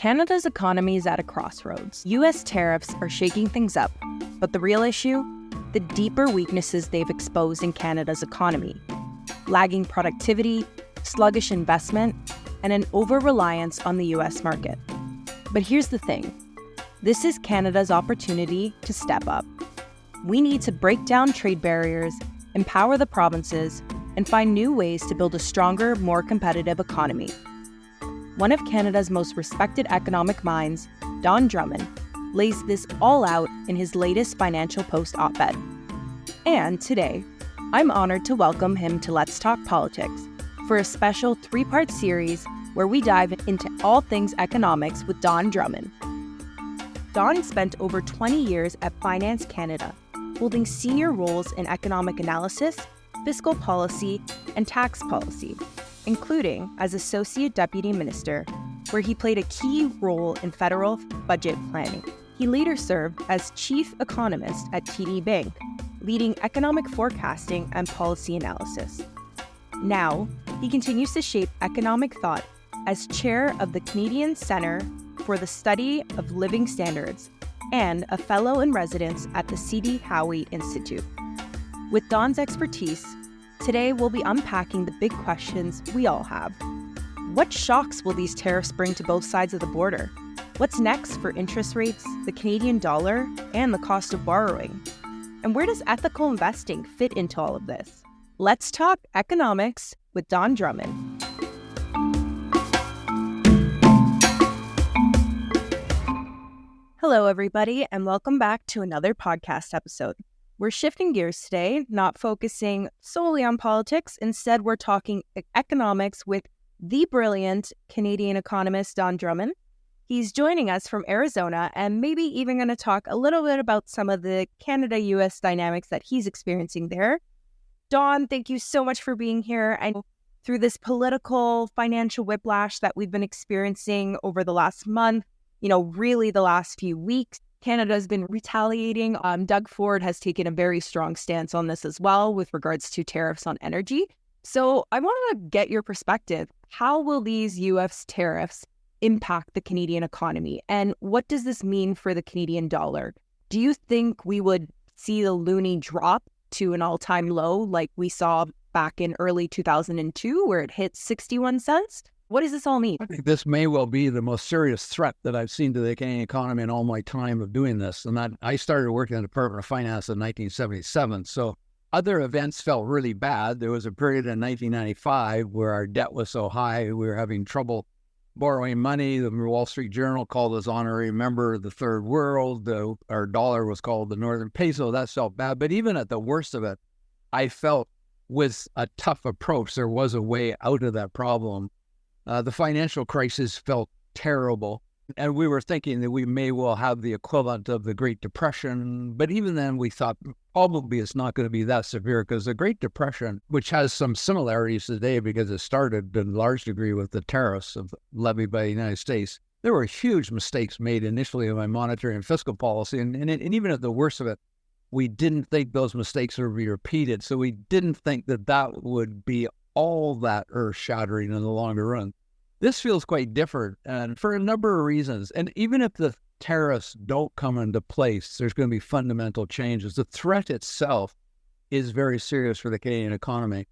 Canada's economy is at a crossroads. U.S. tariffs are shaking things up, but the real issue? The deeper weaknesses they've exposed in Canada's economy. Lagging productivity, sluggish investment, and an over-reliance on the U.S. market. But here's the thing. This is Canada's opportunity to step up. We need to break down trade barriers, empower the provinces, and find new ways to build a stronger, more competitive economy. One of Canada's most respected economic minds, Don Drummond, lays this all out in his latest Financial Post op-ed. And today, I'm honored to welcome him to Let's Talk Politics for a special 3-part series where we dive into all things economics with Don Drummond. Don spent over 20 years at Finance Canada, holding senior roles in economic analysis, fiscal policy, and tax policy, including as Associate Deputy Minister, where he played a key role in federal budget planning. He later served as Chief Economist at TD Bank, leading economic forecasting and policy analysis. Now, he continues to shape economic thought as Chair of the Canadian Centre for the Study of Living Standards and a Fellow in Residence at the C.D. Howe Institute. With Don's expertise, today we'll be unpacking the big questions we all have. What shocks will these tariffs bring to both sides of the border? What's next for interest rates, the Canadian dollar, and the cost of borrowing? And where does ethical investing fit into all of this? Let's talk economics with Don Drummond. Hello, everybody, and welcome back to another podcast episode. We're shifting gears today, not focusing solely on politics. Instead, we're talking economics with the brilliant Canadian economist, Don Drummond. He's joining us from Arizona and maybe even going to talk a little bit about some of the Canada-US dynamics that he's experiencing there. Don, thank you so much for being here. And through this political, financial whiplash that we've been experiencing over the last month, really the last few weeks, Canada has been retaliating. Doug Ford has taken a very strong stance on this as well with regards to tariffs on energy. So I wanted to get your perspective. How will these U.S. tariffs impact the Canadian economy? And what does this mean for the Canadian dollar? Do you think we would see the loonie drop to an all-time low like we saw back in early 2002 where it hit 61 cents? What does this all mean? I think this may well be the most serious threat that I've seen to the Canadian economy in all my time of doing this. And that I started working in the Department of Finance in 1977. So other events felt really bad. There was a period in 1995 where our debt was so high, we were having trouble borrowing money. The Wall Street Journal called us honorary member of the third world. Our dollar was called the Northern Peso. That felt bad. But even at the worst of it, I felt with a tough approach, there was a way out of that problem. The financial crisis felt terrible, and we were thinking that we may well have the equivalent of the Great Depression, but even then we thought probably it's not going to be that severe because the Great Depression, which has some similarities today because it started in large degree with the tariffs levied by the United States, there were huge mistakes made initially by monetary and fiscal policy, and even at the worst of it, we didn't think those mistakes would be repeated, so we didn't think that would be all that earth-shattering in the longer run. This feels quite different, and for a number of reasons. And even if the tariffs don't come into place, there's going to be fundamental changes. The threat itself is very serious for the Canadian economy.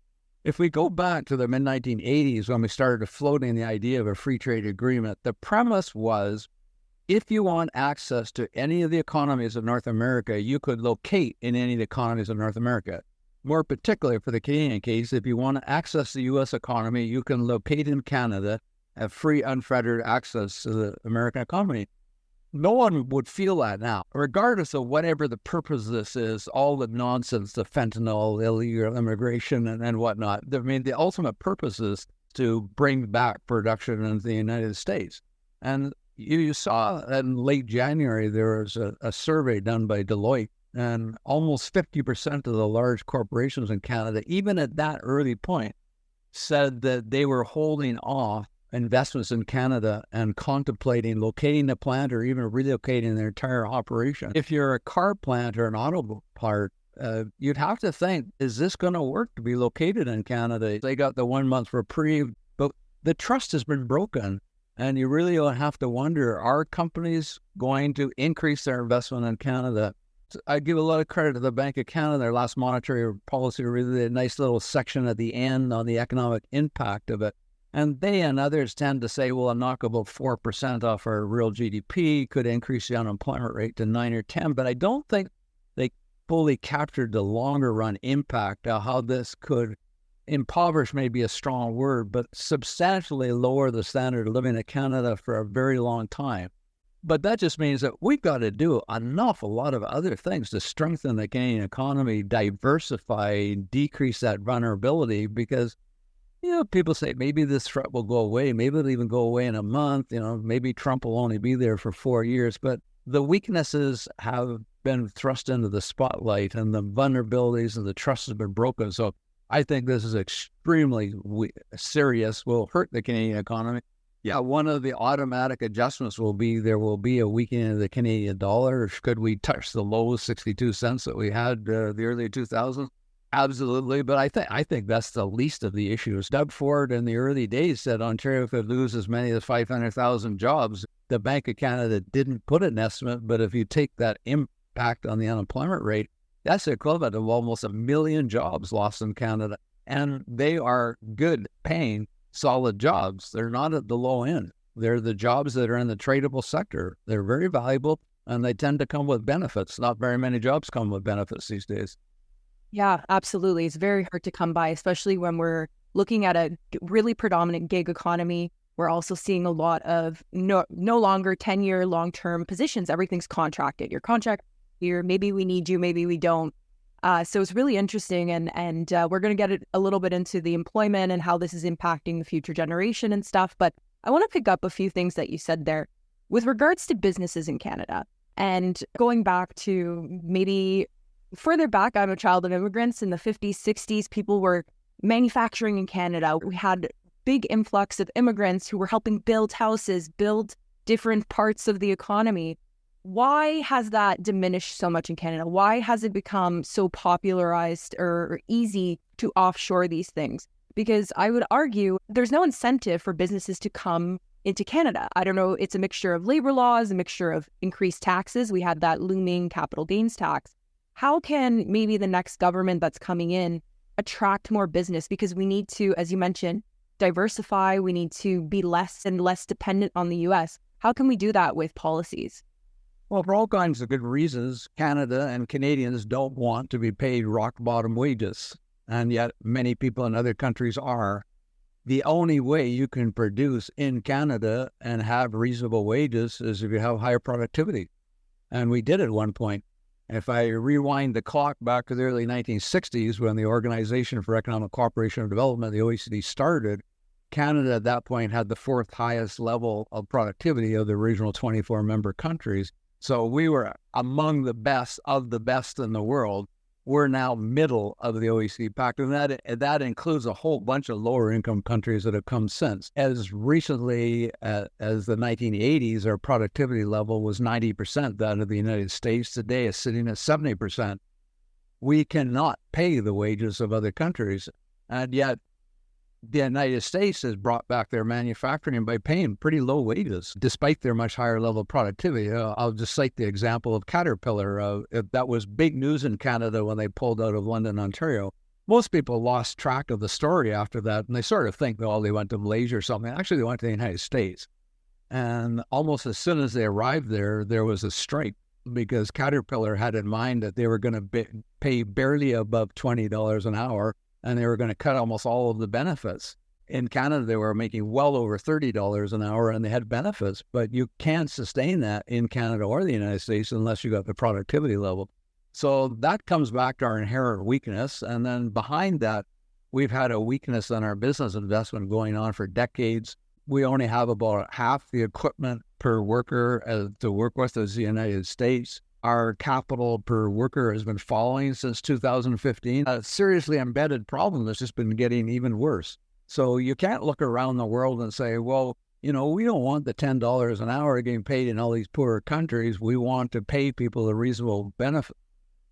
If we go back to the mid-1980s when we started floating the idea of a free trade agreement, the premise was if you want access to any of the economies of North America, you could locate in any of the economies of North America. More particularly for the Canadian case, if you want to access the U.S. economy, you can locate in Canada, have free, unfettered access to the American economy. No one would feel that now, regardless of whatever the purpose of this is, all the nonsense, the fentanyl, illegal immigration, and whatnot. I mean, the ultimate purpose is to bring back production into the United States. And you saw in late January, there was a survey done by Deloitte, and almost 50% of the large corporations in Canada, even at that early point, said that they were holding off investments in Canada and contemplating locating a plant or even relocating their entire operation. If you're a car plant or an auto part, you'd have to think, is this going to work to be located in Canada? They got the 1 month reprieve, but the trust has been broken. And you really don't have to wonder, are companies going to increase their investment in Canada? I give a lot of credit to the Bank of Canada. Their last monetary policy really a nice little section at the end on the economic impact of it. And they and others tend to say, well, a knock about 4% off our real GDP could increase the unemployment rate to 9 or 10. But I don't think they fully captured the longer run impact of how this could impoverish, may be a strong word, but substantially lower the standard of living in Canada for a very long time. But that just means that we've got to do an awful lot of other things to strengthen the Canadian economy, diversify, decrease that vulnerability, because, people say maybe this threat will go away. Maybe it'll even go away in a month. Maybe Trump will only be there for 4 years. But the weaknesses have been thrust into the spotlight, and the vulnerabilities and the trust has been broken. So I think this is extremely serious, will hurt the Canadian economy. Yeah, one of the automatic adjustments will be there will be a weakening of the Canadian dollar. Could we touch the low 62 cents that we had the early 2000s? Absolutely, but I think that's the least of the issues. Doug Ford in the early days said Ontario could lose as many as 500,000 jobs. The Bank of Canada didn't put an estimate, but if you take that impact on the unemployment rate, that's the equivalent of almost 1 million jobs lost in Canada. And they are good paying, solid jobs. They're not at the low end. They're the jobs that are in the tradable sector. They're very valuable, and they tend to come with benefits. Not very many jobs come with benefits these days. Yeah, absolutely. It's very hard to come by, especially when we're looking at a really predominant gig economy. We're also seeing a lot of no longer 10-year long-term positions. Everything's contracted. Your contract here, maybe we need you, maybe we don't. So it's really interesting, and we're going to get a little bit into the employment and how this is impacting the future generation and stuff. But I want to pick up a few things that you said there with regards to businesses in Canada. And going back to maybe further back, I'm a child of immigrants. In the 50s, 60s, people were manufacturing in Canada. We had big influx of immigrants who were helping build houses, build different parts of the economy. Why has that diminished so much in Canada? Why has it become so popularized or easy to offshore these things? Because I would argue there's no incentive for businesses to come into Canada. I don't know, it's a mixture of labor laws, a mixture of increased taxes. We had that looming capital gains tax. How can maybe the next government that's coming in attract more business? Because we need to, as you mentioned, diversify. We need to be less and less dependent on the U.S. How can we do that with policies? Well, for all kinds of good reasons, Canada and Canadians don't want to be paid rock-bottom wages, and yet many people in other countries are. The only way you can produce in Canada and have reasonable wages is if you have higher productivity, and we did at one point. If I rewind the clock back to the early 1960s, when the Organization for Economic Cooperation and Development, the OECD, started, Canada at that point had the fourth highest level of productivity of the original 24 member countries. So we were among the best of the best in the world. We're now middle of the OECD pact, and that includes a whole bunch of lower income countries that have come since. As recently as the 1980s, our productivity level was 90% that of the United States. Today it's sitting at 70%. We cannot pay the wages of other countries, and yet the United States has brought back their manufacturing by paying pretty low wages, despite their much higher level of productivity. I'll just cite the example of Caterpillar. That was big news in Canada when they pulled out of London, Ontario. Most people lost track of the story after that, and they sort of think, oh, they went to Malaysia or something. Actually, they went to the United States. And almost as soon as they arrived there, there was a strike because Caterpillar had in mind that they were going to pay barely above $20 an hour, and they were going to cut almost all of the benefits. In Canada, they were making well over $30 an hour, and they had benefits, but you can't sustain that in Canada or the United States unless you got the productivity level. So that comes back to our inherent weakness, and then behind that, we've had a weakness in our business investment going on for decades. We only have about half the equipment per worker to work with as the United States. Our capital per worker has been falling since 2015. A seriously embedded problem that's just been getting even worse. So you can't look around the world and say, well, we don't want the $10 an hour getting paid in all these poorer countries. We want to pay people a reasonable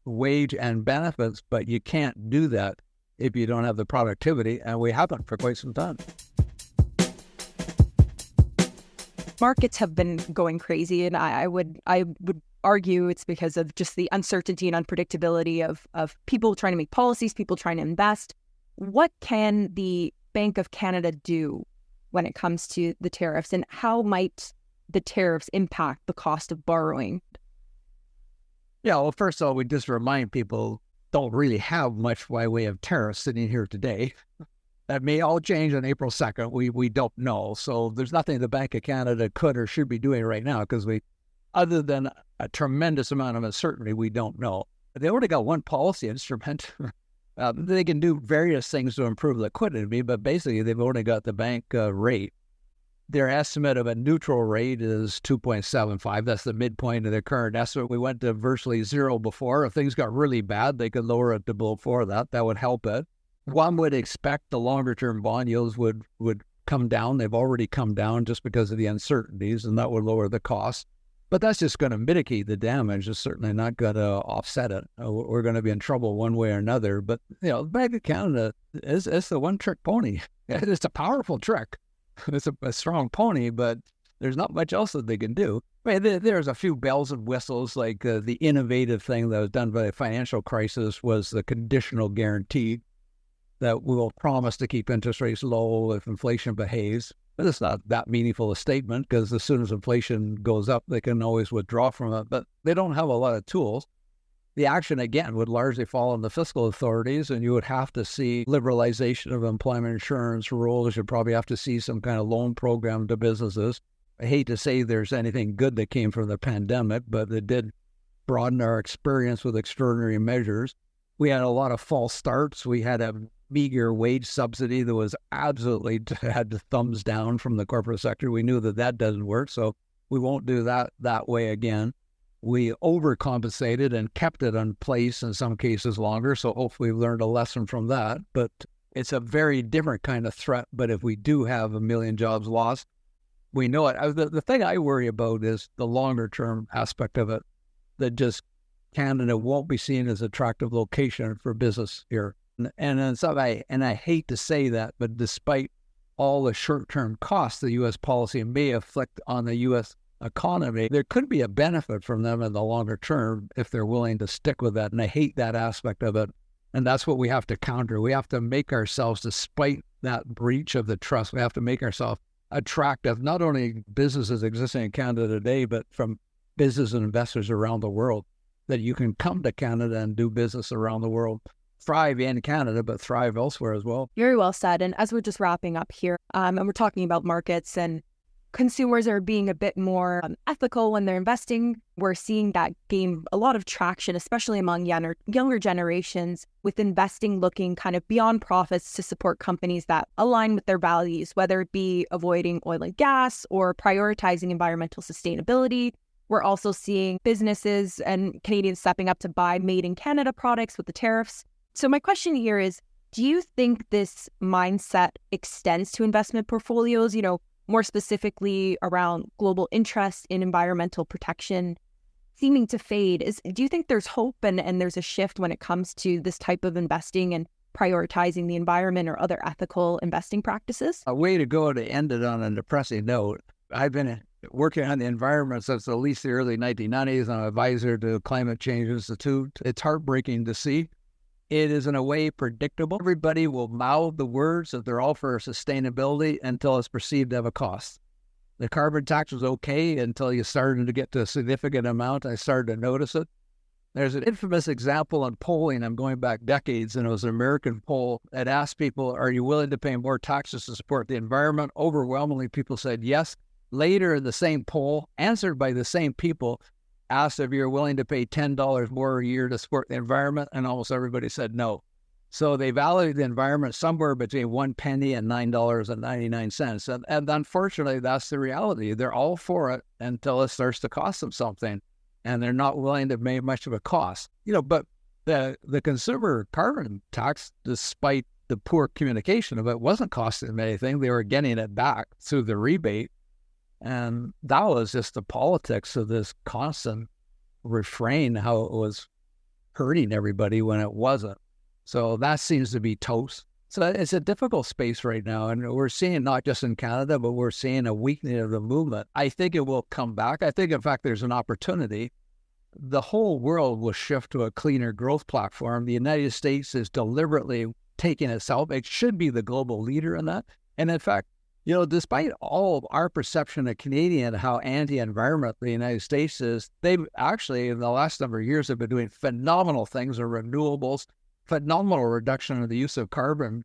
wage and benefits, but you can't do that if you don't have the productivity, and we haven't for quite some time. Markets have been going crazy, and I would argue it's because of just the uncertainty and unpredictability of people trying to make policies, people trying to invest. What can the Bank of Canada do when it comes to the tariffs, and how might the tariffs impact the cost of borrowing? Yeah, well, first of all, we just remind people don't really have much by way of tariffs sitting here today. That may all change on April 2nd. We don't know. So there's nothing the Bank of Canada could or should be doing right now because other than a tremendous amount of uncertainty, we don't know. They already got one policy instrument. They can do various things to improve liquidity, but basically they've only got the bank rate. Their estimate of a neutral rate is 2.75. That's the midpoint of their current estimate. We went to virtually zero before. If things got really bad, they could lower it to below 4. That would help it. One would expect the longer-term bond yields would come down. They've already come down just because of the uncertainties, and that would lower the cost. But that's just going to mitigate the damage. It's certainly not going to offset it. We're going to be in trouble one way or another. But, the Bank of Canada is the one-trick pony. It's a powerful trick. It's a strong pony, but there's not much else that they can do. I mean, there's a few bells and whistles, like the innovative thing that was done by the financial crisis was the conditional guarantee that will promise to keep interest rates low if inflation behaves. But it's not that meaningful a statement because as soon as inflation goes up, they can always withdraw from it. But they don't have a lot of tools. The action, again, would largely fall on the fiscal authorities, and you would have to see liberalization of employment insurance rules. You'd probably have to see some kind of loan program to businesses. I hate to say there's anything good that came from the pandemic, but it did broaden our experience with extraordinary measures. We had a lot of false starts. We had a meager wage subsidy that was absolutely had the thumbs down from the corporate sector. We knew that doesn't work, so we won't do that way again. We overcompensated and kept it in place in some cases longer, so hopefully we've learned a lesson from that. But it's a very different kind of threat. But if we do have 1 million jobs lost, we know it. The thing I worry about is the longer-term aspect of it, that just Canada won't be seen as an attractive location for business here. And I hate to say that, but despite all the short-term costs the U.S. policy may afflict on the U.S. economy, there could be a benefit from them in the longer term if they're willing to stick with that. And I hate that aspect of it. And that's what we have to counter. We have to make ourselves, despite that breach of the trust, we have to make ourselves attractive, not only businesses existing in Canada today, but from business and investors around the world, that you can come to Canada and do business around the world. Thrive in Canada, but thrive elsewhere as well. Very well said. And as we're just wrapping up here, and we're talking about markets and consumers are being a bit more ethical when they're investing, we're seeing that gain a lot of traction, especially among younger generations, with investing looking kind of beyond profits to support companies that align with their values, whether it be avoiding oil and gas or prioritizing environmental sustainability. We're also seeing businesses and Canadians stepping up to buy made in Canada products with the tariffs. So my question here is, do you think this mindset extends to investment portfolios, more specifically around global interest in environmental protection seeming to fade? Do you think there's hope and there's a shift when it comes to this type of investing and prioritizing the environment or other ethical investing practices? A way to go to end it on a depressing note. I've been working on the environment since at least the early 1990s. I'm an advisor to Climate Change Institute. It's heartbreaking to see. It is in a way predictable. Everybody will mouth the words that they're all for sustainability until it's perceived to have a cost. The carbon tax was okay until you started to get to a significant amount. I started to notice it. There's an infamous example in polling. I'm going back decades, and it was an American poll that asked people, are you willing to pay more taxes to support the environment? Overwhelmingly, people said yes. Later in the same poll, answered by the same people, asked if you're willing to pay $10 more a year to support the environment, and almost everybody said no. So they valued the environment somewhere between 1 penny and $9.99. And unfortunately, that's the reality. They're all for it until it starts to cost them something, and they're not willing to make much of a cost. But the consumer carbon tax, despite the poor communication of it, wasn't costing them anything. They were getting it back through the rebate. And that was just the politics of this constant refrain, how it was hurting everybody when it wasn't. So that seems to be toast. So it's a difficult space right now, and we're seeing not just in Canada, but we're seeing a weakening of the movement. I think it will come back. I think, in fact, there's an opportunity. The whole world will shift to a cleaner growth platform. The United States is deliberately taking itself. It should be the global leader in that. And in fact, despite all of our perception of Canadian, how anti-environment the United States is, they've actually, in the last number of years, have been doing phenomenal things in renewables, phenomenal reduction in the use of carbon.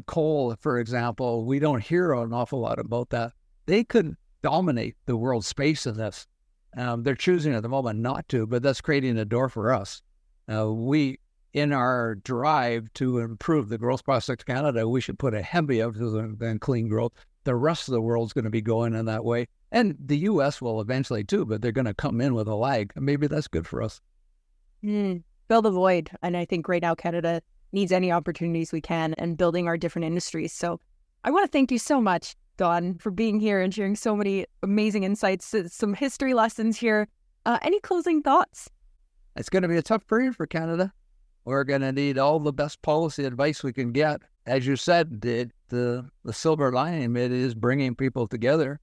Coal, for example, we don't hear an awful lot about that. They could dominate the world space in this. They're choosing at the moment not to, but that's creating a door for us. We, in our drive to improve the growth prospects of Canada, we should put a heavy emphasis on clean growth. The rest of the world's going to be going in that way. And the U.S. will eventually too, but they're going to come in with a lag. And maybe that's good for us. Fill the void. And I think right now Canada needs any opportunities we can and building our different industries. So I want to thank you so much, Don, for being here and sharing so many amazing insights, some history lessons here. Any closing thoughts? It's going to be a tough period for Canada. We're going to need all the best policy advice we can get. As you said, the silver lining it is bringing people together.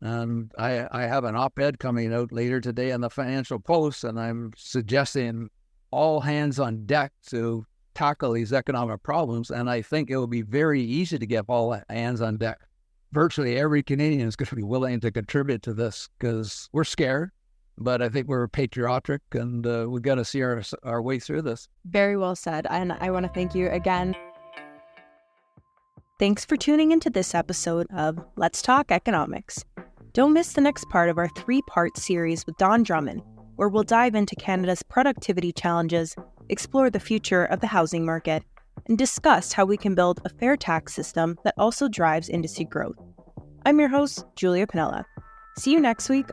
I have an op-ed coming out later today in the Financial Post, and I'm suggesting all hands on deck to tackle these economic problems. And I think it will be very easy to get all hands on deck. Virtually every Canadian is going to be willing to contribute to this because we're scared. But I think we're patriotic, and we've got to see our way through this. Very well said. And I want to thank you again. Thanks for tuning into this episode of Let's Talk Economics. Don't miss the next part of our 3-part series with Don Drummond, where we'll dive into Canada's productivity challenges, explore the future of the housing market, and discuss how we can build a fair tax system that also drives industry growth. I'm your host, Julia Pinella. See you next week